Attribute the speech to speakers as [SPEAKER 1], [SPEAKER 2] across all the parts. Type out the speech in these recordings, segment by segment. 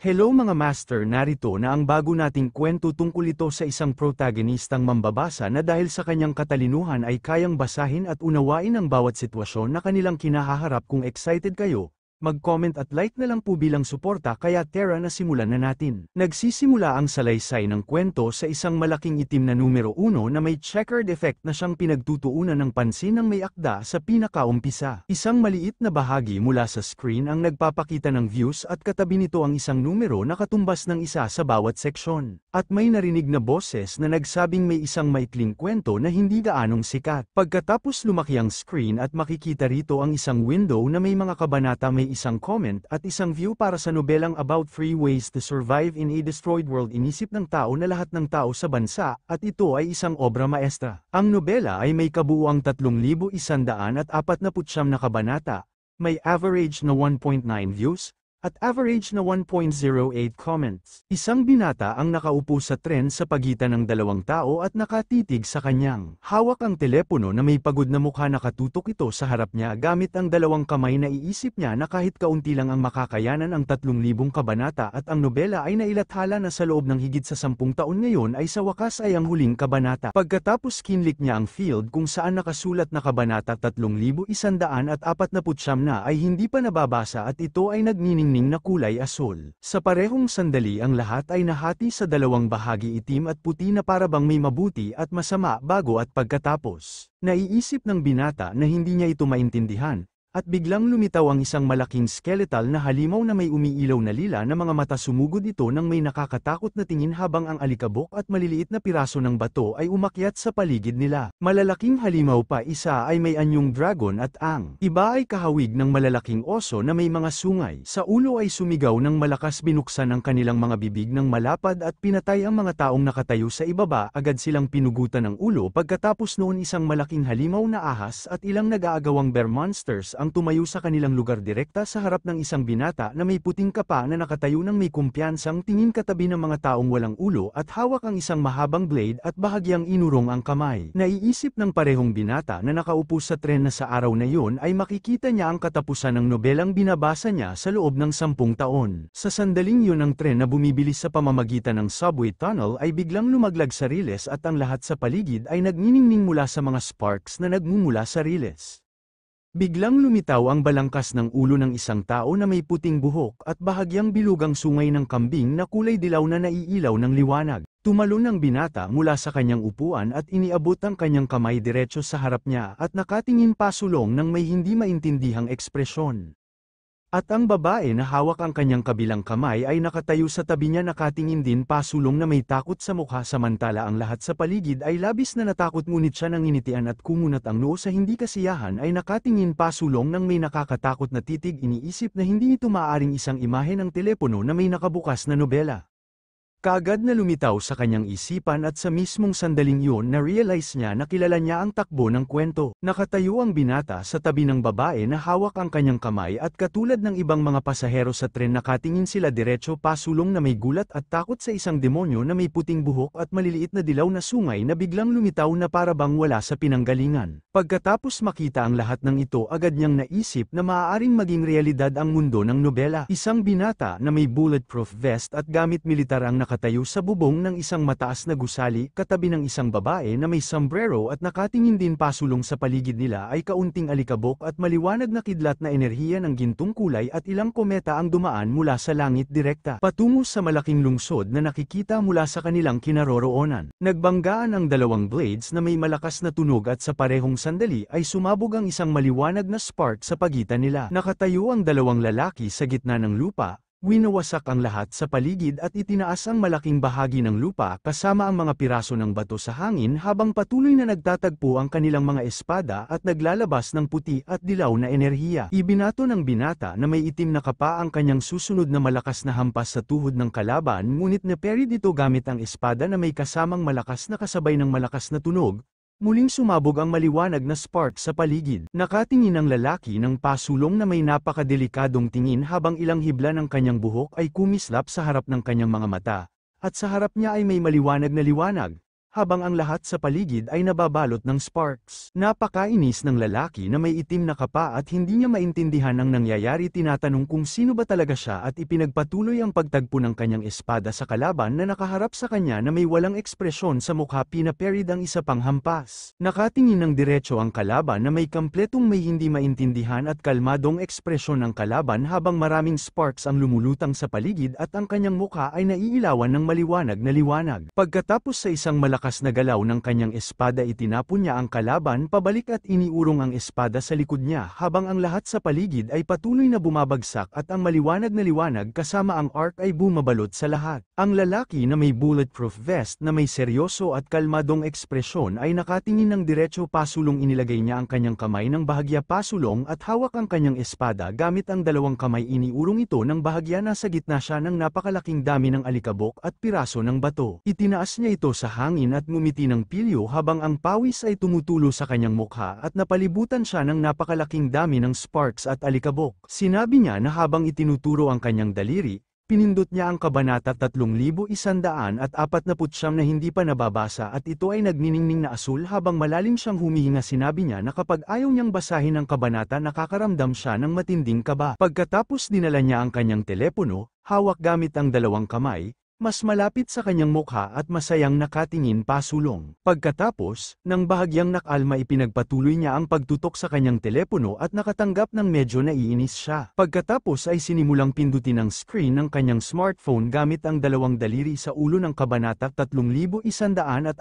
[SPEAKER 1] Hello mga master, narito na ang bago nating kwento tungkol ito sa isang protagonistang mambabasa na dahil sa kanyang katalinuhan ay kayang basahin at unawain ang bawat sitwasyon na kanilang kinahaharap. Kung excited kayo, mag-comment at like na lang po bilang suporta. Kaya tara na, simulan na natin. Nagsisimula ang salaysay ng kwento sa isang malaking itim na numero 1 na may checkered effect na siyang pinagtutuunan ng pansin ng may akda sa pinakaumpisa. Isang maliit na bahagi mula sa screen ang nagpapakita ng views at katabi nito ang isang numero na katumbas ng isa sa bawat seksyon. At may narinig na boses na nagsabing may isang maikling kwento na hindi gaanong sikat. Pagkatapos lumaki ang screen at makikita rito ang isang window na may mga kabanata, may isang comment at isang view para sa nobelang About 3 Ways to Survive in a Destroyed World. Inisip ng tao na lahat ng tao sa bansa at ito ay isang obra maestra. Ang nobela ay may kabuuang 3,149 na kabanata, may average na 1.9 views, at average na 1.08 comments. Isang binata ang nakaupo sa tren sa pagitan ng dalawang tao at nakatitig sa kanyang hawak ang telepono na may pagod na mukha. Nakatutok ito sa harap niya gamit ang dalawang kamay. Naiisip niya na kahit kaunti lang ang makakayanan ang 3,000 kabanata at ang nobela ay nailathala na sa loob ng higit sa 10 taon. Ngayon ay sa wakas ay ang huling kabanata. Pagkatapos kinlik niya ang field kung saan nakasulat na kabanata 3,149 na ay hindi pa nababasa at ito ay nagniningning na kulay asul. Sa parehong sandali ang lahat ay nahati sa dalawang bahagi, itim at puti, na parabang may mabuti at masama, bago at pagkatapos. Naiisip ng binata na hindi niya ito maintindihan, at biglang lumitaw ang isang malaking skeletal na halimaw na may umiilaw na lila na mga mata. Sumugod ito ng may nakakatakot na tingin habang ang alikabok at maliliit na piraso ng bato ay umakyat sa paligid nila. Malalaking halimaw pa, isa ay may anyong dragon at ang iba ay kahawig ng malalaking oso na may mga sungay. Sa ulo ay sumigaw ng malakas, binuksan ang kanilang mga bibig ng malapad at pinatay ang mga taong nakatayo sa ibaba. Agad silang pinugutan ng ulo. Pagkatapos noon, isang malaking halimaw na ahas at ilang nag-aagawang bear monsters ang tumayo sa kanilang lugar direkta sa harap ng isang binata na may puting kapa na nakatayo ng may kumpiyansang tingin katabi ng mga taong walang ulo at hawak ang isang mahabang blade at bahagyang inurong ang kamay. Naiisip ng parehong binata na nakaupo sa tren na sa araw na yun ay makikita niya ang katapusan ng nobelang binabasa niya sa loob ng 10 taon. Sa sandaling yun, ang tren na bumibilis sa pamamagitan ng subway tunnel ay biglang lumaglag sa riles at ang lahat sa paligid ay nagniningning mula sa mga sparks na nagmumula sa riles. Biglang lumitaw ang balangkas ng ulo ng isang tao na may puting buhok at bahagyang bilugang sungay ng kambing na kulay dilaw na naiilaw ng liwanag. Tumalon ang binata mula sa kanyang upuan at iniabot ang kanyang kamay diretso sa harap niya at nakatingin pasulong ng may hindi maintindihang ekspresyon. At ang babae na hawak ang kanyang kabilang kamay ay nakatayo sa tabi niya, nakatingin din pasulong na may takot sa mukha. Samantala ang lahat sa paligid ay labis na natakot, ngunit siya nanginitian at kumunat ang noo sa hindi kasiyahan ay nakatingin pasulong ng may nakakatakot na titig. Iniisip na hindi ito maaaring isang imahe ng telepono na may nakabukas na nobela. Kaagad na lumitaw sa kanyang isipan at sa mismong sandaling yun na-realize niya na kilala niya ang takbo ng kwento. Nakatayo ang binata sa tabi ng babae na hawak ang kanyang kamay at katulad ng ibang mga pasahero sa tren nakatingin sila diretso pasulong na may gulat at takot sa isang demonyo na may puting buhok at maliliit na dilaw na sungay na biglang lumitaw na parabang wala sa pinanggalingan. Pagkatapos makita ang lahat ng ito, agad niyang naisip na maaaring maging realidad ang mundo ng nobela. Isang binata na may bulletproof vest at gamit militar ang nakatayo sa bubong ng isang mataas na gusali katabi ng isang babae na may sombrero at nakatingin din pasulong. Sa paligid nila ay kaunting alikabok at maliwanag na kidlat na enerhiya ng gintong kulay at ilang kometa ang dumaan mula sa langit direkta patungo sa malaking lungsod na nakikita mula sa kanilang kinaroroonan. Nagbanggaan ang dalawang blades na may malakas na tunog at sa parehong sandali ay sumabog ang isang maliwanag na spark sa pagitan nila. Nakatayo ang dalawang lalaki sa gitna ng lupa. Winawasak ang lahat sa paligid at itinaas ang malaking bahagi ng lupa kasama ang mga piraso ng bato sa hangin habang patuloy na nagtatagpo ang kanilang mga espada at naglalabas ng puti at dilaw na enerhiya. Ibinato ng binata na may itim na kapa ang kanyang susunod na malakas na hampas sa tuhod ng kalaban, ngunit naperi dito gamit ang espada na may kasamang malakas na kasabay ng malakas na tunog. Muling sumabog ang maliwanag na spark sa paligid. Nakatingin ang lalaki ng pasulong na may napakadelikadong tingin habang ilang hibla ng kanyang buhok ay kumislap sa harap ng kanyang mga mata. At sa harap niya ay may maliwanag na liwanag. habang ang lahat sa paligid ay nababalot ng sparks. Napakainis ng lalaki na may itim na kapa at hindi niya maintindihan ang nangyayari. Tinatanong kung sino ba talaga siya at ipinagpatuloy ang pagtagpo ng kanyang espada sa kalaban na nakaharap sa kanya na may walang ekspresyon sa mukha. Pinaperid ang isa pang hampas. Nakatingin ng diretso ang kalaban na may kampletong may hindi maintindihan at kalmadong ekspresyon ng kalaban habang maraming sparks ang lumulutang sa paligid at ang kanyang mukha ay naiilawan ng maliwanag na liwanag. Pagkatapos sa isang malakas na galaw ng kanyang espada, itinapon niya ang kalaban pabalik at iniurong ang espada sa likod niya habang ang lahat sa paligid ay patuloy na bumabagsak at ang maliwanag na liwanag kasama ang arc ay bumabalot sa lahat. Ang lalaki na may bulletproof vest na may seryoso at kalmadong ekspresyon ay nakatingin ng diretso pasulong. Inilagay niya ang kanyang kamay ng bahagya pasulong at hawak ang kanyang espada gamit ang dalawang kamay. Iniurong ito ng bahagya. Nasa gitna siya ng napakalaking dami ng alikabok at piraso ng bato. Itinaas niya ito sa hangin at ngumiti ng pilyo habang ang pawis ay tumutulo sa kanyang mukha at napalibutan siya ng napakalaking dami ng sparks at alikabok. Sinabi niya na habang itinuturo ang kanyang daliri, pinindot niya ang kabanata 3149 na hindi pa nababasa at ito ay nagniningning na asul habang malalim siyang humihinga. Sinabi niya na kapag ayaw niyang basahin ang kabanata nakakaramdam siya ng matinding kaba. Pagkatapos dinala niya ang kanyang telepono, hawak gamit ang dalawang kamay, mas malapit sa kanyang mukha at masayang nakatingin pasulong. Pagkatapos, nang bahagyang nakalma, ipinagpatuloy niya ang pagtutok sa kanyang telepono at nakatanggap ng medyo naiinis siya. Pagkatapos ay sinimulang pindutin ang screen ng kanyang smartphone gamit ang dalawang daliri sa ulo ng kabanata 3149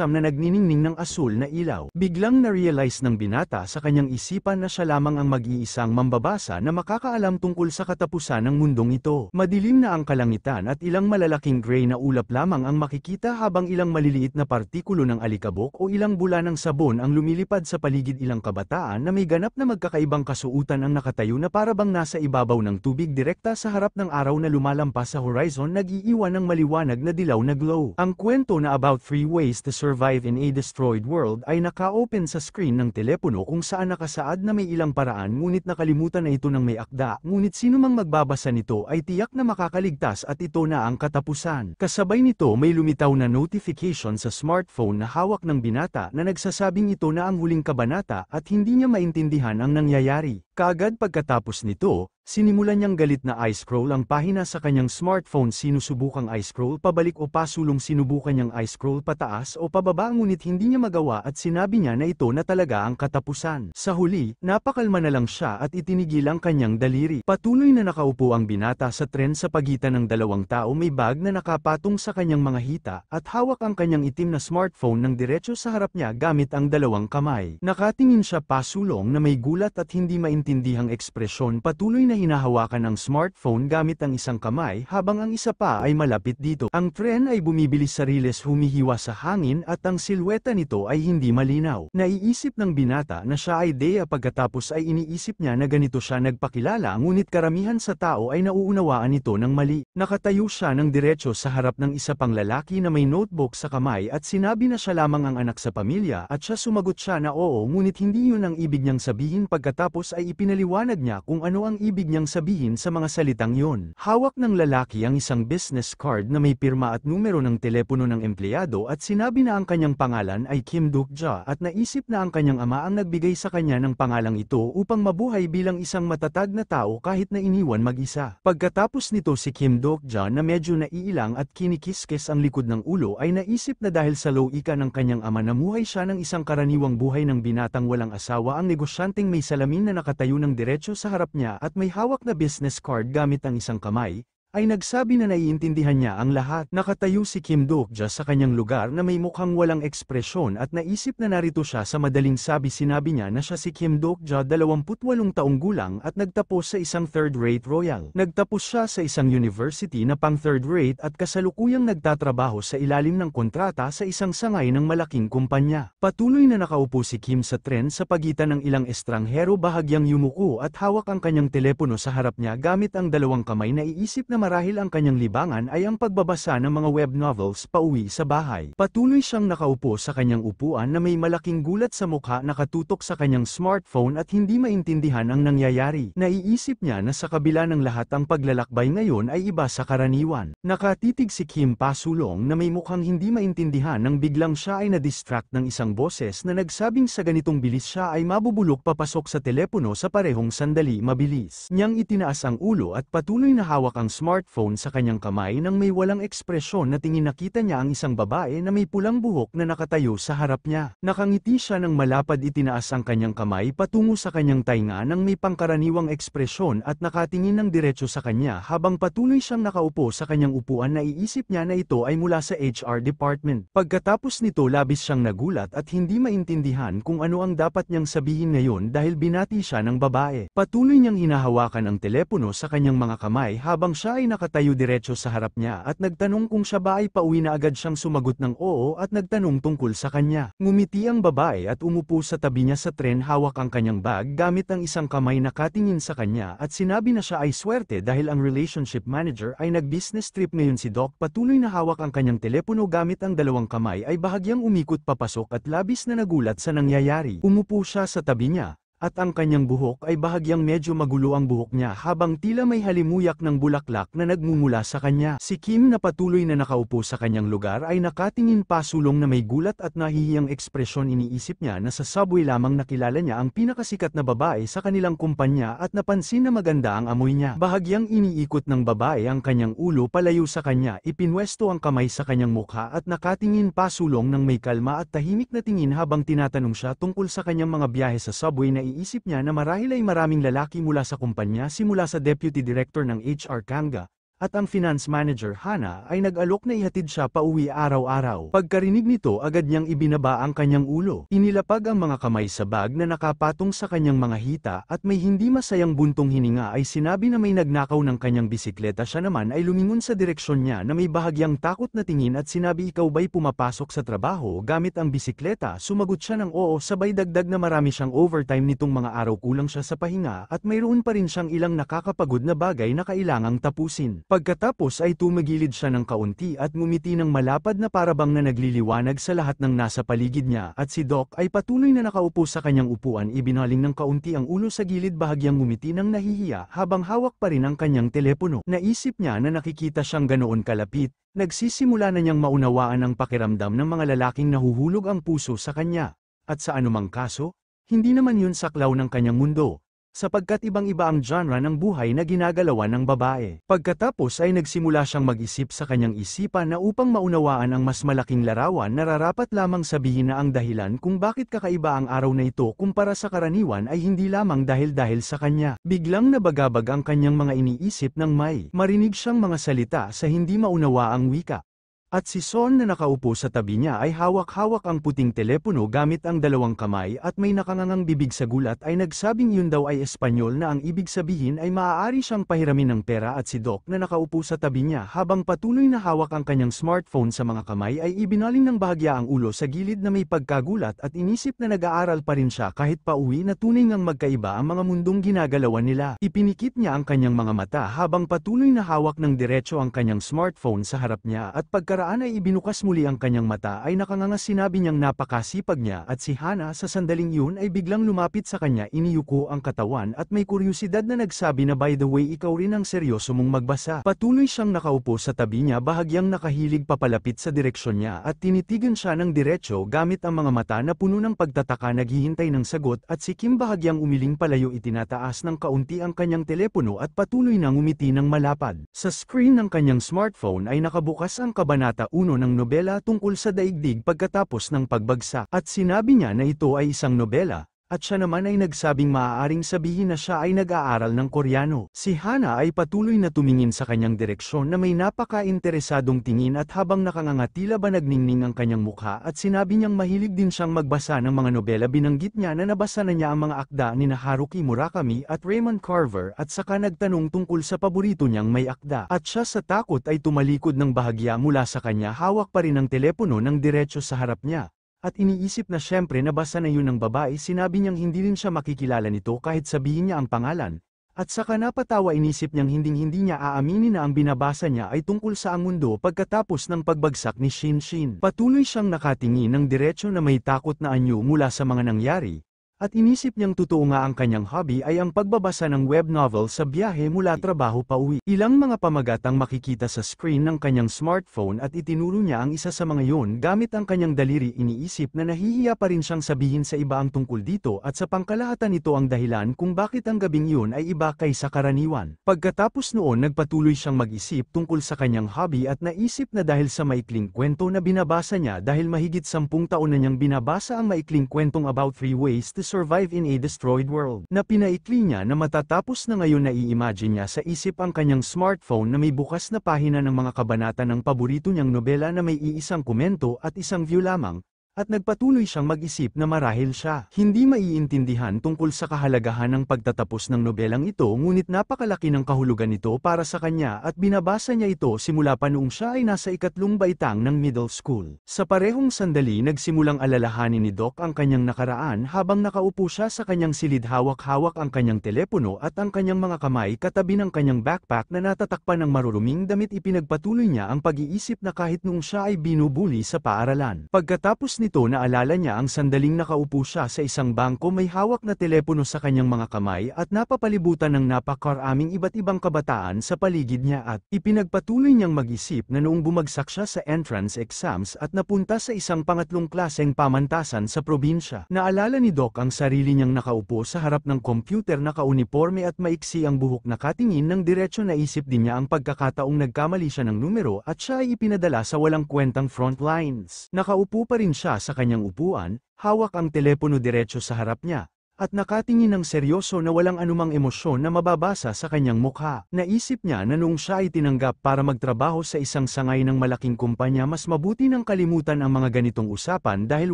[SPEAKER 1] na nagniningning ng asul na ilaw. Biglang na-realize ng binata sa kanyang isipan na siya lamang ang mag-iisang mambabasa na makakaalam tungkol sa katapusan ng mundong ito. Madilim na ang kalangitan at ilang malalaking gray na ulap lamang ang makikita habang ilang maliliit na partikulo ng alikabok o ilang bula ng sabon ang lumilipad sa paligid. Ilang kabataan na may ganap na magkakaibang kasuutan ang nakatayo na parabang nasa ibabaw ng tubig direkta sa harap ng araw na lumalampas sa horizon, nag-iiwan ng maliwanag na dilaw na glow. Ang kwento na about 3 ways to survive in a destroyed world ay naka-open sa screen ng telepono kung saan nakasaad na may ilang paraan, ngunit nakalimutan na ito ng may akda. Ngunit sinumang magbabasa nito ay tiyak na makakaligtas at ito na ang katapusan. Kasabay nito may lumitaw na notification sa smartphone na hawak ng binata na nagsasabing ito na ang huling kabanata at hindi niya maintindihan ang nangyayari. Kaagad pagkatapos nito, sinimulan niyang galit na i-scroll ang pahina sa kanyang smartphone. Sinusubukang i-scroll pabalik o pasulong, sinubukan niyang i-scroll pataas o pababa ngunit hindi niya magawa at sinabi niya na ito na talaga ang katapusan. Sa huli, napakalma na lang siya at itinigil ang kanyang daliri. Patuloy na nakaupo ang binata sa tren sa pagitan ng dalawang tao. May bag na nakapatong sa kanyang mga hita at hawak ang kanyang itim na smartphone ng diretso sa harap niya gamit ang dalawang kamay. Nakatingin siya pasulong na may gulat at hindi maintindihang ekspresyon. Patuloy na hinahawakan ang smartphone gamit ang isang kamay habang ang isa pa ay malapit dito. Ang tren ay bumibilis sa riles, humihiwa sa hangin at ang silweta nito ay hindi malinaw. Naiisip ng binata na siya ay Dea. Pagkatapos ay iniisip niya na ganito siya nagpakilala, ngunit karamihan sa tao ay nauunawaan ito ng mali. Nakatayo siya ng diretso sa harap ng isa pang lalaki na may notebook sa kamay at sinabi na siya lamang ang anak sa pamilya at siya sumagot siya na oo, ngunit hindi yun ang ibig niyang sabihin. Pagkatapos ay ipinaliwanag niya kung ano ang ibig niyang sabihin sa mga salitang yon. Hawak ng lalaki ang isang business card na may pirma at numero ng telepono ng empleyado at sinabi na ang kanyang pangalan ay Kim Duk-ja at naisip na ang kanyang ama ang nagbigay sa kanya ng pangalang ito upang mabuhay bilang isang matatag na tao kahit na iniwan mag-isa. Pagkatapos nito si Kim Duk-ja na medyo naiilang at kinikiskis ang likod ng ulo ay naisip na dahil sa loika ng kanyang ama namuhay siya ng isang karaniwang buhay ng binatang walang asawa. Ang negosyanteng may salamin na nakatayo ng diretso sa harap niya at may hawak na business card gamit ang isang kamay, ay nagsabi na naiintindihan niya ang lahat. Nakatayo si Kim Duk-ja sa kanyang lugar na may mukhang walang ekspresyon at naisip na narito siya sa madaling sabi. Sinabi niya na siya si Kim Duk-ja, 28 taong gulang at nagtapos sa isang third-rate royal. Nagtapos siya sa isang university na pang third-rate at kasalukuyang nagtatrabaho sa ilalim ng kontrata sa isang sangay ng malaking kumpanya. Patuloy na nakaupo si Kim sa tren sa pagitan ng ilang estranghero, bahagyang yumuko at hawak ang kanyang telepono sa harap niya gamit ang dalawang kamay. Naiisip na marahil ang kanyang libangan ay ang pagbabasa ng mga web novels pauwi sa bahay. Patuloy siyang nakaupo sa kanyang upuan na may malaking gulat sa mukha nakatutok sa kanyang smartphone at hindi maintindihan ang nangyayari. Naiisip niya na sa kabila ng lahat ang paglalakbay ngayon ay iba sa karaniwan. Nakatitig si Kim pasulong na may mukhang hindi maintindihan nang biglang siya ay na-distract ng isang boses na nagsabing sa ganitong bilis siya ay mabubulok papasok sa telepono sa parehong sandali mabilis. Niyang itinaas ang ulo at patuloy na hawak ang smartphone sa kanyang kamay nang may walang ekspresyon na tingin nakita niya ang isang babae na may pulang buhok na nakatayo sa harap niya. Nakangiti siya nang malapad itinaas ang kanyang kamay patungo sa kanyang tainga nang may pangkaraniwang ekspresyon at nakatingin ng diretso sa kanya habang patuloy siyang nakaupo sa kanyang upuan. Naiisip niya na ito ay mula sa HR department. Pagkatapos nito labis siyang nagulat at hindi maintindihan kung ano ang dapat niyang sabihin ngayon dahil binati siya ng babae. Patuloy niyang hinahawakan ang telepono sa kanyang mga kamay habang siya ay nakatayo diretso sa harap niya at nagtanong kung siya ba ay pauwi na. Agad siyang sumagot ng oo at nagtanong tungkol sa kanya. Ngumiti ang babae at umupo sa tabi niya sa tren, hawak ang kanyang bag gamit ang isang kamay nakatingin sa kanya at sinabi na siya ay swerte dahil ang relationship manager ay nag-business trip ngayon. Si Doc patuloy na hawak ang kanyang telepono gamit ang dalawang kamay ay bahagyang umikot papasok at labis na nagulat sa nangyayari. Umupo siya sa tabi niya, at ang kanyang buhok ay bahagyang medyo magulo ang buhok niya habang tila may halimuyak ng bulaklak na nagmumula sa kanya. Si Kim na patuloy na nakaupo sa kanyang lugar ay nakatingin pasulong na may gulat at nahihiyang ekspresyon. Iniisip niya na sa subway lamang nakilala niya ang pinakasikat na babae sa kanilang kumpanya at napansin na maganda ang amoy niya. Bahagyang iniikot ng babae ang kanyang ulo palayo sa kanya, ipinwesto ang kamay sa kanyang mukha at nakatingin pasulong ng may kalma at tahimik na tingin habang tinatanong siya tungkol sa kanyang mga biyahe sa subway. Naiisip niya na marahil ay maraming lalaki mula sa kumpanya, simula sa Deputy Director ng HR Kanga, at ang Finance Manager Hana ay nag-alok na ihatid siya pauwi araw-araw. Pagkarinig nito agad niyang ibinaba ang kanyang ulo. Inilapag ang mga kamay sa bag na nakapatong sa kanyang mga hita at may hindi masayang buntong hininga ay sinabi na may nagnakaw ng kanyang bisikleta. Siya naman ay lumingon sa direksyon niya na may bahagyang takot na tingin at sinabi, ikaw ba'y pumapasok sa trabaho gamit ang bisikleta? Sumagot siya ng oo, sabay dagdag na marami siyang overtime nitong mga araw, kulang siya sa pahinga at mayroon pa rin siyang ilang nakakapagod na bagay na kailangang tapusin. Pagkatapos ay tumagilid siya ng kaunti at ngumiti ng malapad na parabang na nagliliwanag sa lahat ng nasa paligid niya, at si Doc ay patuloy na nakaupo sa kanyang upuan, ibinaling ng kaunti ang ulo sa gilid, bahagyang ngumiti ng nahihiya habang hawak pa rin ang kanyang telepono. Naisip niya na nakikita siyang ganoon kalapit, nagsisimula na niyang maunawaan ang pakiramdam ng mga lalaking nahuhulog ang puso sa kanya. At sa anumang kaso, hindi naman yun saklaw ng kanyang mundo, sapagkat ibang-iba ang genre ng buhay na ginagalawan ng babae. Pagkatapos ay nagsimula siyang mag-isip sa kanyang isipan na upang maunawaan ang mas malaking larawan, nararapat lamang sabihin na ang dahilan kung bakit kakaiba ang araw na ito kumpara sa karaniwan ay hindi lamang dahil sa kanya. Biglang nabagabag ang kanyang mga iniisip nang may marinig siyang mga salita sa hindi maunawaang wika. At si Son na nakaupo sa tabi niya ay hawak-hawak ang puting telepono gamit ang dalawang kamay at may nakangangang bibig. Sa gulat ay nagsabing yun daw ay Espanyol na ang ibig sabihin ay maaari siyang pahiramin ng pera, at si Doc na nakaupo sa tabi niya habang patuloy na hawak ang kanyang smartphone sa mga kamay ay ibinaling ng bahagya ang ulo sa gilid na may pagkagulat at inisip na nag-aaral pa rin siya kahit pauwi, na tunay ngang magkaiba ang mga mundong ginagalawan nila. Ipinikit niya ang kanyang mga mata habang patuloy na hawak ng diretso ang kanyang smartphone sa harap niya, at pagkaraan ay ibinukas muli ang kanyang mata ay nakangangas. Sinabi niyang napakasipag niya, at si Hana sa sandaling yun ay biglang lumapit sa kanya, iniyuko ang katawan at may kuryusidad na nagsabi na, by the way, ikaw rin ang seryoso mong magbasa. Patuloy siyang nakaupo sa tabi niya, bahagyang nakahilig papalapit sa direksyon niya at tinitigan siya ng diretso gamit ang mga mata na puno ng pagtataka, naghihintay ng sagot. At si Kim bahagyang umiling palayo, itinataas ng kaunti ang kanyang telepono at patuloy na ngumiti ng malapad. Sa screen ng kanyang smartphone ay nakabukas ang Kabanata 1 ng nobela tungkol sa daigdig pagkatapos ng pagbagsak, at sinabi niya na ito ay isang nobela, at siya naman ay nagsabing maaaring sabihin na siya ay nag-aaral ng Koreano. Si Hana ay patuloy na tumingin sa kanyang direksyon na may napaka-interesadong tingin, at habang nakanganga tila ba nagningning ang kanyang mukha, at sinabi niyang mahilig din siyang magbasa ng mga nobela. Binanggit niya na nabasa na niya ang mga akda ni Haruki Murakami at Raymond Carver, at saka nagtanong tungkol sa paborito niyang may akda. At siya sa takot ay tumalikod ng bahagya mula sa kanya, hawak pa rin ang telepono ng diretso sa harap niya. At iniisip na siyempre nabasa na yun ng babae. Sinabi niyang hindi rin siya makikilala nito kahit sabihin niya ang pangalan, At saka napatawa inisip niyang hinding-hindi niya aaminin na ang binabasa niya ay tungkol sa ang mundo pagkatapos ng pagbagsak ni Shinshin. Patuloy siyang nakatingin ng diretsyo na may takot na anyo mula sa mga nangyari. At inisip niyang totoo nga ang kanyang hobby ay ang pagbabasa ng web novel sa biyahe mula trabaho pa uwi. Ilang mga pamagat ang makikita sa screen ng kanyang smartphone at itinuro niya ang isa sa mga yon gamit ang kanyang daliri. Iniisip na nahihiya pa rin siyang sabihin sa iba ang tungkol dito at sa pangkalahatan ito ang dahilan kung bakit ang gabing iyon ay iba kaysa karaniwan. Pagkatapos noon nagpatuloy siyang mag-isip tungkol sa kanyang hobby at naisip na dahil sa maikling kwento na binabasa niya dahil mahigit 10 taon na niyang binabasa ang maikling kwentong about 3 ways to survive in a destroyed world, na pinaikli niya na matatapos na ngayon na i-imagine niya sa isip ang kanyang smartphone na may bukas na pahina ng mga kabanata ng paborito niyang nobela na may iisang komento at isang view lamang, at nagpatuloy siyang mag-isip na marahil siya hindi maiintindihan tungkol sa kahalagahan ng pagtatapos ng nobelang ito ngunit napakalaki ng kahulugan nito para sa kanya at binabasa niya ito simula pa noong siya ay nasa ikatlong baitang ng middle school. Sa parehong sandali nagsimulang alalahanin ni Doc ang kanyang nakaraan habang nakaupo siya sa kanyang silid hawak-hawak ang kanyang telepono at ang kanyang mga kamay katabi ng kanyang backpack na natatakpan ng maruruming damit. Ipinagpatuloy niya ang pag-iisip na kahit nung siya ay binubuli sa paaralan. Pagkatapos nito naalala niya ang sandaling nakaupo siya sa isang bangko may hawak na telepono sa kanyang mga kamay at napapalibutan ng napakaraming iba't ibang kabataan sa paligid niya at ipinagpatuloy niyang mag-isip na noong bumagsak siya sa entrance exams at napunta sa isang pangatlong klaseng pamantasan sa probinsya. Naalala ni Doc ang sarili niyang nakaupo sa harap ng computer na kauniporme at maiksi ang buhok nakatingin ng diretsyo. Naisip din niya ang pagkakataong nagkamali siya ng numero at siya ay ipinadala sa walang kwentang front lines. Nakaupo pa rin siya sa kanyang upuan, hawak ang telepono diretsyo sa harap niya, at nakatingin ng seryoso na walang anumang emosyon na mababasa sa kanyang mukha. Naisip niya na noong siya ay tinanggap para magtrabaho sa isang sangay ng malaking kumpanya mas mabuti nang kalimutan ang mga ganitong usapan dahil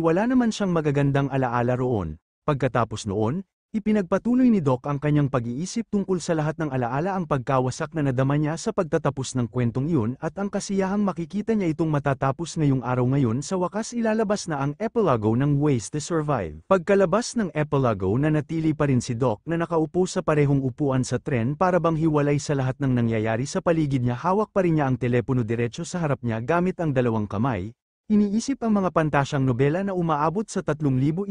[SPEAKER 1] wala naman siyang magagandang alaala roon. Pagkatapos noon, ipinagpatuloy ni Doc ang kanyang pag-iisip tungkol sa lahat ng alaala ang pagkawasak na nadama niya sa pagtatapos ng kwentong iyon at ang kasiyahang makikita niya itong matatapos ngayong araw. Ngayon sa wakas ilalabas na ang epilogo ng Ways to Survive. Pagkalabas ng epilogo nanatili pa rin si Doc na nakaupo sa parehong upuan sa tren para bang hiwalay sa lahat ng nangyayari sa paligid niya. Hawak pa rin niya ang telepono diretsyo sa harap niya gamit ang dalawang kamay. Iniisip ang mga pantasyang nobela na umaabot sa 3,149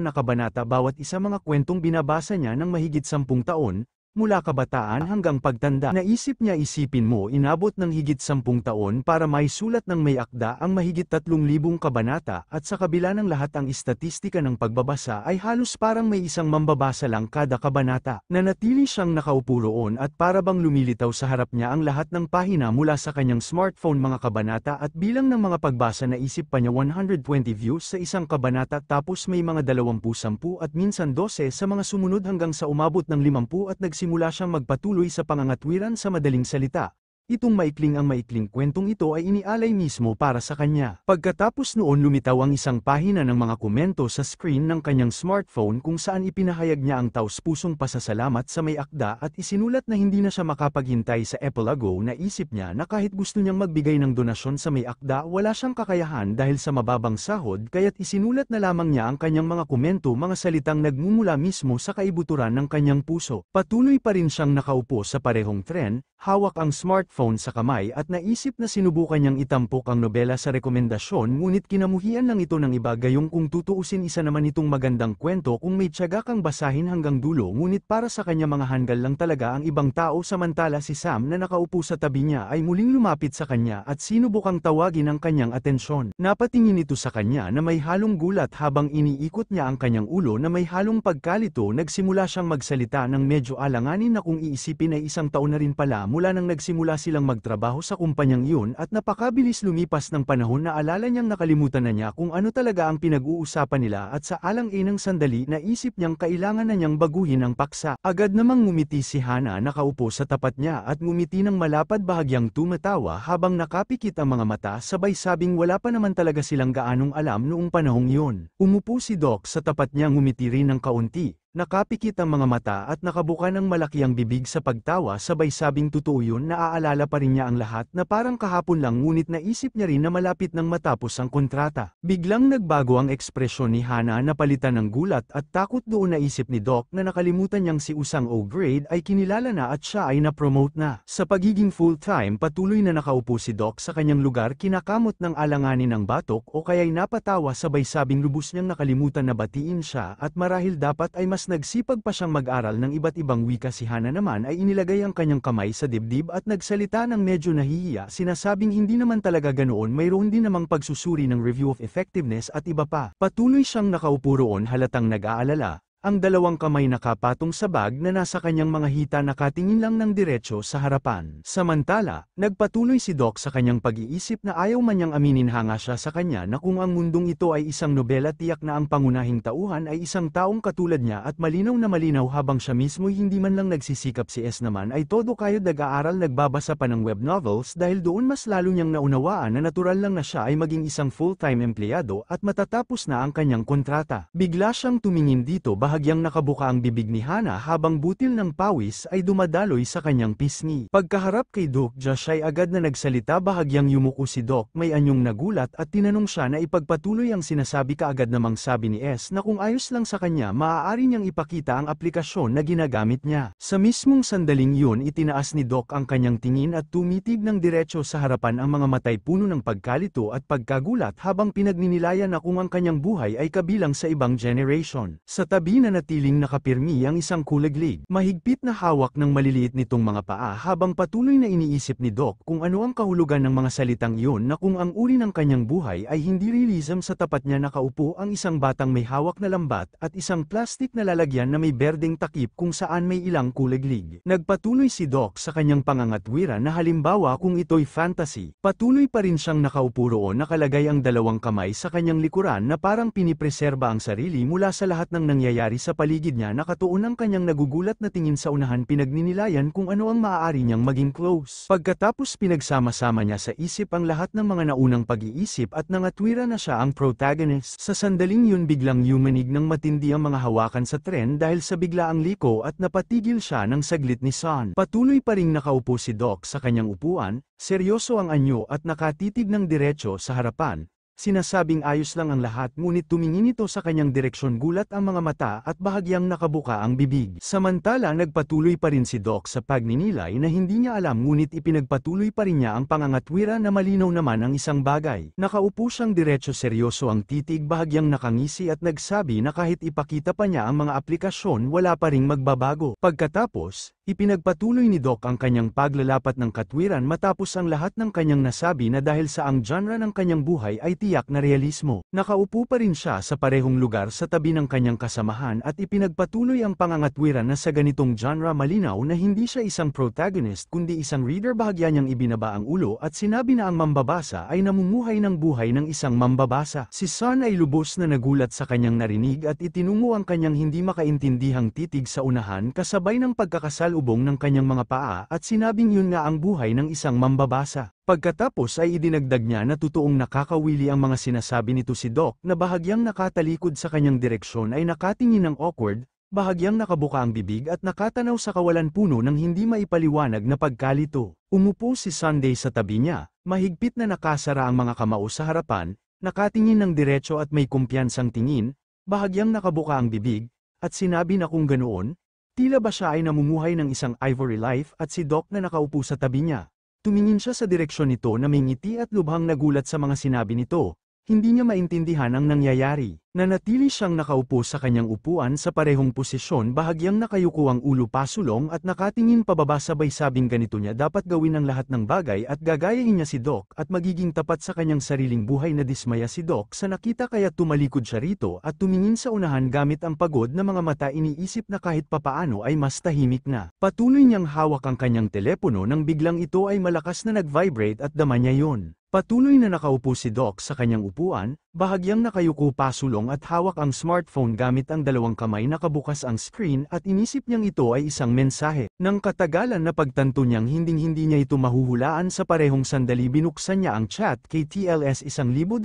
[SPEAKER 1] na kabanata bawat isa mga kwentong binabasa niya ng mahigit 10 taon, mula kabataan hanggang pagtanda. Naisip niya isipin mo inabot ng higit 10 taon para maisulat ng may akda ang mahigit 3,000 kabanata at sa kabila ng lahat ang istatistika ng pagbabasa ay halos parang may isang mambabasa lang kada kabanata. Nanatili siyang nakaupo roon at para bang lumilitaw sa harap niya ang lahat ng pahina mula sa kanyang smartphone mga kabanata at bilang ng mga pagbasa. Naisip pa niya 120 views sa isang kabanata tapos may mga 20, 10 at minsan 12 sa mga sumunod hanggang sa umabot ng 50 at nagsimula siyang magpatuloy sa pangangatwiran. Sa madaling salita, itong maikling kwentong ito ay inialay mismo para sa kanya. Pagkatapos noon lumitaw ang isang pahina ng mga komento sa screen ng kanyang smartphone kung saan ipinahayag niya ang taus-pusong pasasalamat sa may akda at isinulat na hindi na siya makapaghintay sa epilogo. Naisip niya na kahit gusto niyang magbigay ng donasyon sa may akda wala siyang kakayahan dahil sa mababang sahod kaya't isinulat na lamang niya ang kanyang mga komento, mga salitang nagmumula mismo sa kaibuturan ng kanyang puso. Patuloy pa rin siyang nakaupo sa parehong tren, hawak ang smartphone sa kamay at naisip na sinubukan niyang itampok ang nobela sa rekomendasyon ngunit kinamuhian lang ito ng iba. Gayong kung tutuusin isa naman itong magandang kwento kung may tiyaga kang basahin hanggang dulo ngunit para sa kanya mga hanggal lang talaga ang ibang tao. Samantala si Sam na nakaupo sa tabi niya ay muling lumapit sa kanya at sinubukang tawagin ang kanyang atensyon. Napatingin ito sa kanya na may halong gulat habang iniikot niya ang kanyang ulo na may halong pagkalito. Nagsimula siyang magsalita ng medyo alanganin na kung iisipin ay 1 taon na rin pala mula nang nagsimula silang magtrabaho sa kumpanyang iyon at napakabilis lumipas ng panahon. Naalala niyang nakalimutan na niya kung ano talaga ang pinag-uusapan nila at sa alang-inang sandali naisip niyang kailangan na niyang baguhin ang paksa. Agad namang ngumiti si Hana nakaupo sa tapat niya at ngumiti ng malapad, bahagyang tumatawa habang nakapikit ang mga mata sabay sabing wala pa naman talaga silang gaanong alam noong panahong iyon. Umupo si Doc sa tapat niya, ngumiti rin ng kaunti. Nakapikit ang mga mata at nakabuka ng malaki ang bibig sa pagtawa sabay sabing totoo yun, naaalala pa rin niya ang lahat na parang kahapon lang, ngunit naisip niya rin na malapit nang matapos ang kontrata. Biglang nagbago ang ekspresyon ni Hana na palitan ng gulat at takot. Doon naisip ni Doc na nakalimutan niyang si Usang O-grade ay kinilala na at siya ay na-promote na. Sa pagiging full-time, patuloy na nakaupo si Doc sa kanyang lugar, kinakamot ng alanganin ng batok o kaya'y napatawa sabay sabing lubos niyang nakalimutan na batiin siya at marahil dapat ay mas nagsipag pa siyang mag-aral ng iba't ibang wika. Si Hana naman ay inilagay ang kanyang kamay sa dibdib at nagsalita ng medyo nahihiya, sinasabing hindi naman talaga ganoon, mayroon din namang pagsusuri ng review of effectiveness at iba pa. Patuloy siyang nakaupo roon halatang nag-aalala. Ang dalawang kamay nakapatong sa bag na nasa kanyang mga hita, nakatingin lang ng diretso sa harapan. Samantala, nagpatuloy si Doc sa kanyang pag-iisip na ayaw man niyang aminin, hanga siya sa kanya na kung ang mundong ito ay isang nobela, tiyak na ang pangunahing tauhan ay isang taong katulad niya at malinaw na malinaw habang siya mismo'y hindi man lang nagsisikap. Si S naman ay todo kayod nag-aaral, nagbabasa pa ng web novels dahil doon mas lalo niyang naunawaan na natural lang na siya ay maging isang full-time empleyado at matatapos na ang kanyang kontrata. Bigla siyang tumingin dito, bahagyang nakabuka ang bibig ni Hana habang butil ng pawis ay dumadaloy sa kanyang pisngi. Pagkaharap kay Doc Josh ay agad na nagsalita, bahagyang yumuko si Doc, may anyong nagulat at tinanong siya na ipagpatuloy ang sinasabi. Kaagad namang sabi ni S na kung ayos lang sa kanya, maaari niyang ipakita ang aplikasyon na ginagamit niya. Sa mismong sandaling yun, itinaas ni Doc ang kanyang tingin at tumitig ng diretso sa harapan, ang mga matay puno ng pagkalito at pagkagulat habang pinagninilayan na kung ang kanyang buhay ay kabilang sa ibang generation. Sa tabi nanatiling nakapirmi ang isang kuliglig, mahigpit na hawak ng maliliit nitong mga paa habang patuloy na iniisip ni Doc kung ano ang kahulugan ng mga salitang iyon, na kung ang uri ng kanyang buhay ay hindi realism. Sa tapat niya nakaupo ang isang batang may hawak na lambat at isang plastik na lalagyan na may berdeng takip kung saan may ilang kuliglig. Nagpatuloy si Doc sa kanyang pangangatwiran na halimbawa kung ito'y fantasy. Patuloy pa rin siyang nakaupo roon, nakalagay ang dalawang kamay sa kanyang likuran na parang pinipreserba ang sarili mula sa lahat ng nangyayari sa paligid niya. Nakatuon ang kanyang nagugulat na tingin sa unahan, pinagninilayan kung ano ang maaari niyang maging close. Pagkatapos pinagsama-sama niya sa isip ang lahat ng mga naunang pag-iisip at nangatwira na siya ang protagonist. Sa sandaling yun biglang yumanig ng matindi ang mga hawakan sa tren dahil sa biglaang liko at napatigil siya ng saglit ni Son. Patuloy pa ring nakaupo si Doc sa kanyang upuan, seryoso ang anyo at nakatitig ng diretso sa harapan. Sinasabing ayos lang ang lahat, ngunit tumingin ito sa kanyang direksyon, gulat ang mga mata at bahagyang nakabuka ang bibig. Samantala nagpatuloy pa rin si Doc sa pagninilay na hindi niya alam, ngunit ipinagpatuloy pa rin niya ang pangangatwira na malinaw naman ang isang bagay. Nakaupo siyang diretso, seryoso ang titig, bahagyang nakangisi at nagsabi na kahit ipakita pa niya ang mga aplikasyon, wala pa ring magbabago. Pagkatapos, ipinagpatuloy ni Doc ang kanyang paglalapat ng katwiran matapos ang lahat ng kanyang nasabi na dahil sa ang genre ng kanyang buhay ay tiyak na realismo. Nakaupo pa rin siya sa parehong lugar sa tabi ng kanyang kasamahan at ipinagpatuloy ang pangangatwiran na sa ganitong genre malinaw na hindi siya isang protagonist kundi isang reader. Bahagya niyang ibinaba ang ulo at sinabi na ang mambabasa ay namumuhay ng buhay ng isang mambabasa. Si Son ay lubos na nagulat sa kanyang narinig at itinungo ang kanyang hindi makaintindihang titig sa unahan kasabay ng pagkakasalubong ng kanyang mga paa at sinabing yun nga ang buhay ng isang mambabasa. Pagkatapos ay idinagdag niya na totoong nakakawili ang mga sinasabi nito. Si Doc na bahagyang nakatalikod sa kanyang direksyon ay nakatingin ng awkward, bahagyang nakabuka ang bibig at nakatanaw sa kawalan puno ng hindi maipaliwanag na pagkalito. Umupo si Sunday sa tabi niya, mahigpit na nakasara ang mga kamao sa harapan, nakatingin ng diretso at may kumpiyansang tingin, bahagyang nakabuka ang bibig, at sinabi na kung ganoon, tila ba siya ay namumuhay ng isang ivory life. At si Doc na nakaupo sa tabi niya, tumingin siya sa direksyon nito na may ngiti at lubhang nagulat sa mga sinabi nito. Hindi niya maintindihan ang nangyayari. Nanatili siyang nakaupo sa kanyang upuan sa parehong posisyon, bahagyang nakayuko ang ulo pasulong at nakatingin pababa, sabay sabing ganito niya dapat gawin ang lahat ng bagay at gagayahin niya si Doc at magiging tapat sa kanyang sariling buhay. Nadismaya si Doc sa nakita kaya tumalikod siya rito at tumingin sa unahan gamit ang pagod na mga mata, iniisip na kahit papaano ay mas tahimik na. Patuloy niyang hawak ang kanyang telepono nang biglang ito ay malakas na nag-vibrate at dama niya yun. Patuloy na nakaupo si Doc sa kanyang upuan, bahagyang nakayuko pasulong at hawak ang smartphone gamit ang dalawang kamay nakabukas ang screen at inisip niyang ito ay isang mensahe. Nang katagalan na pagtanto niyang hinding-hindi niya ito mahuhulaan sa parehong sandali binuksan niya ang chat kay TLS 1223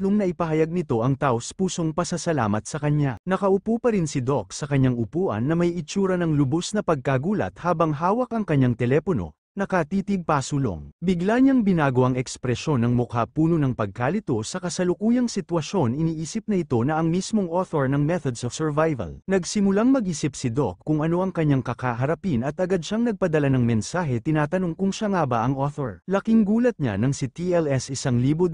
[SPEAKER 1] na ipahayag nito ang taos-pusong pasasalamat sa kanya. Nakaupo pa rin si Doc sa kanyang upuan na may itsura ng lubos na pagkagulat habang hawak ang kanyang telepono. Nakatitig pasulong. Bigla niyang binago ang ekspresyon ng mukha puno ng pagkalito sa kasalukuyang sitwasyon iniisip na ito na ang mismong author ng Methods of Survival. Nagsimulang mag-isip si Doc kung ano ang kanyang kakaharapin at agad siyang nagpadala ng mensahe tinatanong kung siya nga ba ang author. Laking gulat niya nang si TLS 1223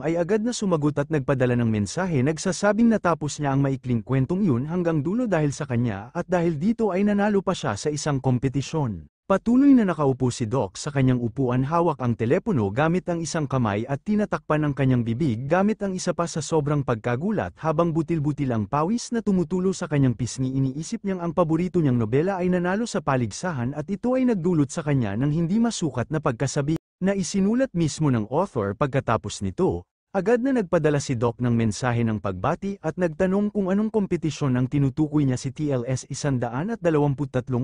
[SPEAKER 1] ay agad na sumagot at nagpadala ng mensahe nagsasabing natapos niya ang maikling kwentong yun hanggang dulo dahil sa kanya at dahil dito ay nanalo pa siya sa isang kompetisyon. Patuloy na nakaupo si Doc sa kanyang upuan hawak ang telepono gamit ang isang kamay at tinatakpan ang kanyang bibig gamit ang isa pa sa sobrang pagkagulat habang butil-butil ang pawis na tumutulo sa kanyang pisngi iniisip niyang ang paborito niyang nobela ay nanalo sa paligsahan at ito ay nagdulot sa kanya ng hindi masukat na pagkasabi na isinulat mismo ng author pagkatapos nito. Agad na nagpadala si Doc ng mensahe ng pagbati at nagtanong kung anong kompetisyon ang tinutukoy niya si TLS 123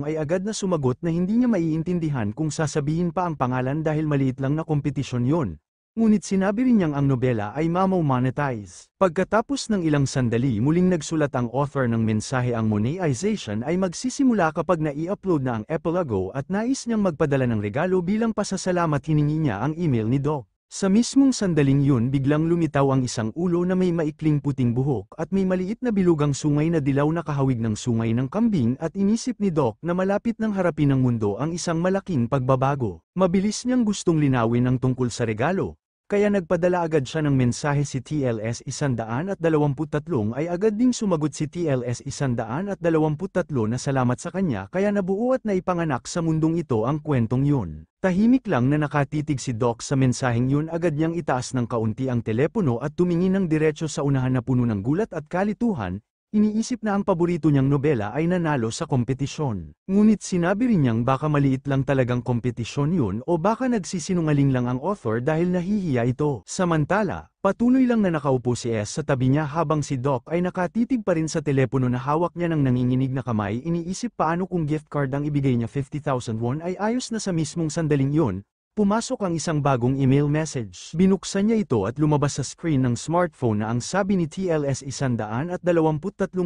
[SPEAKER 1] ay agad na sumagot na hindi niya maiintindihan kung sasabihin pa ang pangalan dahil maliit lang na kompetisyon yon. Ngunit sinabi rin niyang ang nobela ay mamo-monetize. Pagkatapos ng ilang sandali muling nagsulat ang author ng mensahe ang monetization ay magsisimula kapag na-i-upload na ang epilogo at nais niyang magpadala ng regalo bilang pasasalamat hiningi niya ang email ni Doc. Sa mismong sandaling yun biglang lumitaw ang isang ulo na may maikling puting buhok at may maliit na bilugang sungay na dilaw na kahawig ng sungay ng kambing at inisip ni Doc na malapit ng harapin ng mundo ang isang malaking pagbabago. Mabilis niyang gustong linawin ang tungkol sa regalo. Kaya nagpadala agad siya ng mensahe si TLS 123 ay agad ding sumagot si TLS 123 na salamat sa kanya kaya nabuo at naipanganak sa mundong ito ang kwentong yun. Tahimik lang na nakatitig si Doc sa mensaheng yun agad niyang itaas ng kaunti ang telepono at tumingin ng diretso sa unahan na puno ng gulat at kalituhan. Iniisip na ang paborito niyang nobela ay nanalo sa kompetisyon. Ngunit sinabi rin niyang baka maliit lang talagang kompetisyon yun o baka nagsisinungaling lang ang author dahil nahihiya ito. Samantala, patuloy lang na nakaupo si S sa tabi niya habang si Doc ay nakatitig pa rin sa telepono na hawak niya ng nanginginig na kamay iniisip paano kung gift card ang ibigay niya 50,000 won ay ayos na sa mismong sandaling yun. Pumasok ang isang bagong email message. Binuksan niya ito at lumabas sa screen ng smartphone na ang sabi ni TLS 123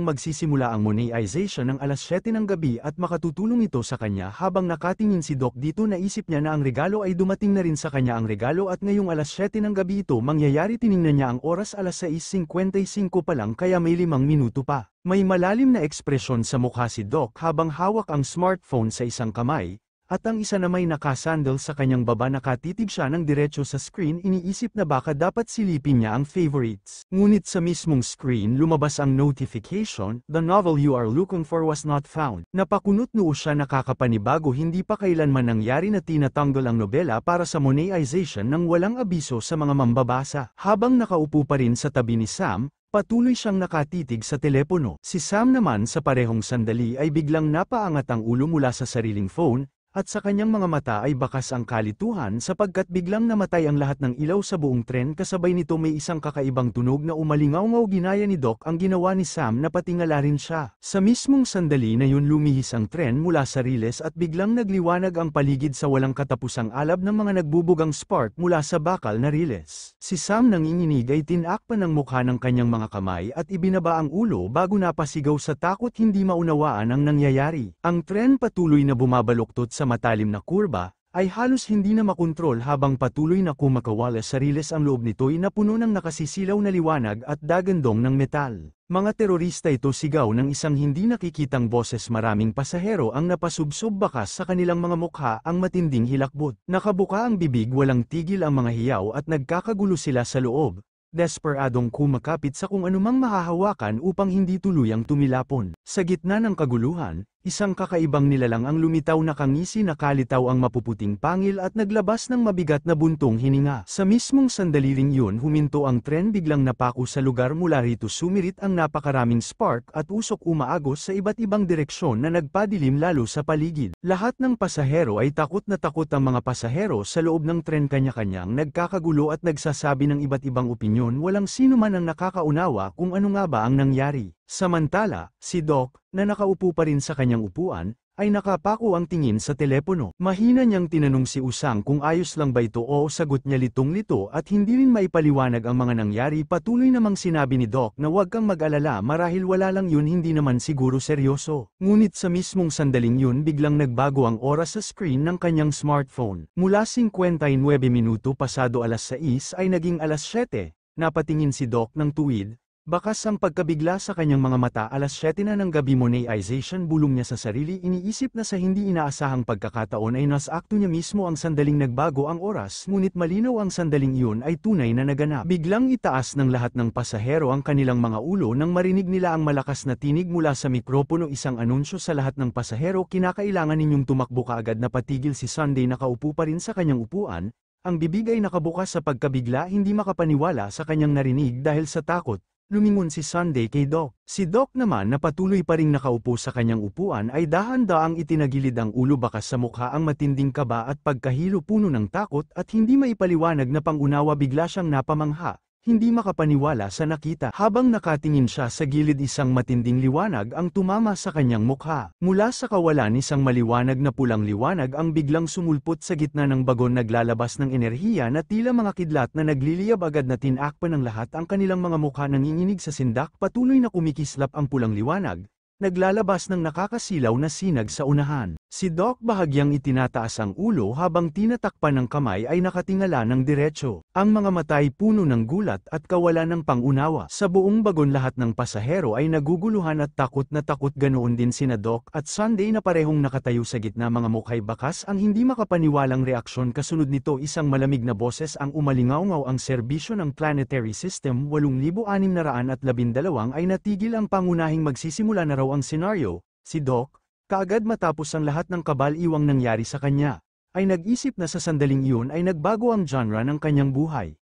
[SPEAKER 1] magsisimula ang monetization ng alas 7 ng gabi at makatutulong ito sa kanya habang nakatingin si Doc dito naisip niya na ang regalo ay dumating na rin sa kanya ang regalo at ngayong alas 7 ng gabi ito mangyayari tiningnan niya ang oras alas 6:55 pa lang kaya may 5 minuto pa. May malalim na ekspresyon sa mukha si Doc habang hawak ang smartphone sa isang kamay. At ang isa na may nakasandal sa kanyang baba nakatitig siya ng diretso sa screen iniisip na baka dapat silipin niya ang favorites. Ngunit sa mismong screen lumabas ang notification, the novel you are looking for was not found. Napakunot noo siya nakakapanibago hindi pa kailanman nangyari na tinatanggal ang nobela para sa monetization nang walang abiso sa mga mambabasa. Habang nakaupo pa rin sa tabi ni Sam, patuloy siyang nakatitig sa telepono. Si Sam naman sa parehong sandali ay biglang napaangat ang ulo mula sa sariling phone, at sa kanyang mga mata ay bakas ang kalituhan sapagkat biglang namatay ang lahat ng ilaw sa buong tren kasabay nito may isang kakaibang tunog na umalingaw-ngaw ginaya ni Doc ang ginawa ni Sam na patingala rin siya. Sa mismong sandali na yun lumihis ang tren mula sa riles at biglang nagliwanag ang paligid sa walang katapusang alab ng mga nagbubugang spark mula sa bakal na riles. Si Sam nanginginig ay tinakpan ng mukha ng kanyang mga kamay at ibinaba ang ulo bago napasigaw sa takot hindi maunawaan ang nangyayari. Ang tren patuloy na bumabaluktot sa matalim na kurba, ay halos hindi na makontrol habang patuloy na kumakawalas sa riles ang loob nito'y napuno ng nakasisilaw na liwanag at dagandong ng metal. Mga terorista ito sigaw ng isang hindi nakikitang boses maraming pasahero ang napasubsob bakas sa kanilang mga mukha ang matinding hilakbot. Nakabuka ang bibig walang tigil ang mga hiyaw at nagkakagulo sila sa loob, desperadong kumakapit sa kung anumang mahahawakan upang hindi tuluyang tumilapon. Sa gitna ng kaguluhan, isang kakaibang nilalang ang lumitaw na kangisi na kalitaw ang mapuputing pangil at naglabas ng mabigat na buntong hininga. Sa mismong sandali ring yun huminto ang tren, biglang napako sa lugar, mula rito sumirit ang napakaraming spark at usok umaagos sa iba't ibang direksyon na nagpadilim lalo sa paligid. Lahat ng pasahero ay takot na takot. Ang mga pasahero sa loob ng tren kanya-kanyang nagkakagulo at nagsasabi ng iba't ibang opinyon, walang sino man ang nakakaunawa kung ano nga ba ang nangyari. Samantala, si Doc, na nakaupo pa rin sa kanyang upuan, ay nakapako ang tingin sa telepono. Mahina niyang tinanong si Usang kung ayos lang ba ito, o sagot niya litong-lito at hindi rin maipaliwanag ang mga nangyari. Patuloy namang sinabi ni Doc na huwag kang mag-alala, marahil wala lang yun, hindi naman siguro seryoso. Ngunit sa mismong sandaling yun biglang nagbago ang oras sa screen ng kanyang smartphone. Mula 59 minuto pasado alas 6 ay naging alas 7, napatingin si Doc ng tuwid. Bakas ang pagkabigla sa kanyang mga mata. Alas 7 na ng gabi. Monetization, bulong niya sa sarili, iniisip na sa hindi inaasahang pagkakataon ay nas akto niya mismo ang sandaling nagbago ang oras, ngunit malinaw ang sandaling iyon ay tunay na naganap. Biglang itaas ng lahat ng pasahero ang kanilang mga ulo nang marinig nila ang malakas na tinig mula sa mikropono, isang anunsyo sa lahat ng pasahero: kinakailangan ninyong tumakbo kaagad. Napatigil si Sunday, nakaupo pa rin sa kanyang upuan, ang bibig ay nakabukas sa pagkabigla, hindi makapaniwala sa kanyang narinig dahil sa takot. Lumingon si Sunday kay Doc. Si Doc naman na patuloy pa ring nakaupo sa kanyang upuan ay dahan-daang itinagilid ang ulo, bakas sa mukha ang matinding kaba at pagkahilo, puno ng takot at hindi maipaliwanag na pangunawa. Bigla siyang napamangha, hindi makapaniwala sa nakita. Habang nakatingin siya sa gilid, isang matinding liwanag ang tumama sa kanyang mukha. Mula sa kawalan, isang maliwanag na pulang liwanag ang biglang sumulpot sa gitna ng bagon, naglalabas ng enerhiya na tila mga kidlat na nagliliyab. Agad na tinakpan ng lahat ang kanilang mga mukha, nanginginig sa sindak. Patuloy na kumikislap ang pulang liwanag, naglalabas ng nakakasilaw na sinag sa unahan. Si Doc, bahagyang itinataas ang ulo habang tinatakpan ng kamay, ay nakatingala ng diretso. Ang mga mata ay puno ng gulat at kawalan ng pangunawa. Sa buong bagon lahat ng pasahero ay naguguluhan at takot na takot, ganoon din sina Doc at Sunday na parehong nakatayo sa gitna, mga mukha'y bakas ang hindi makapaniwalang reaksyon. Kasunod nito isang malamig na boses ang umalingaw-ngaw: ang serbisyo ng Planetary System 8612 ay natigil. Ang pangunahing magsisimula na raw ang senaryo. Si Doc, kaagad matapos ang lahat ng kabal-iwang nangyari sa kanya, ay nag-isip na sa sandaling iyon ay nagbago ang genre ng kanyang buhay.